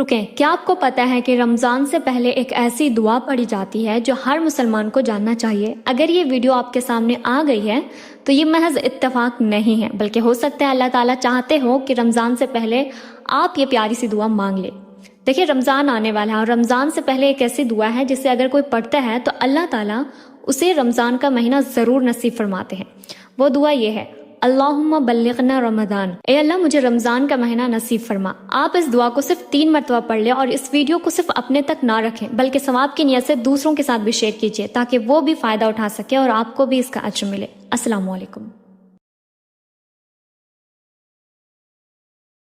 रुकें, क्या आपको पता है कि रमज़ान से पहले एक ऐसी दुआ पढ़ी जाती है जो हर मुसलमान को जानना चाहिए। अगर ये वीडियो आपके सामने आ गई है तो ये महज इत्तेफाक नहीं है, बल्कि हो सकता है अल्लाह ताला चाहते हो कि रमज़ान से पहले आप ये प्यारी सी दुआ मांग ले। देखिए, रमज़ान आने वाला है और रमज़ान से पहले एक ऐसी दुआ है जिसे अगर कोई पढ़ता है तो अल्लाह ताला उसे रमज़ान का महीना ज़रूर नसीब फरमाते हैं। वो दुआ ये है, अल्लाहुम्मा बल्लिगना रमज़ान, ए अल्लाह मुझे रमज़ान का महीना नसीब फरमा। आप इस दुआ को सिर्फ 3 मरतबा पढ़ लें और इस वीडियो को सिर्फ अपने तक ना रखें, बल्कि सवाब की नियत से दूसरों के साथ भी शेयर कीजिए ताकि वो भी फ़ायदा उठा सके और आपको भी इसका अज्र मिले। अस्सलामु अलैकुम।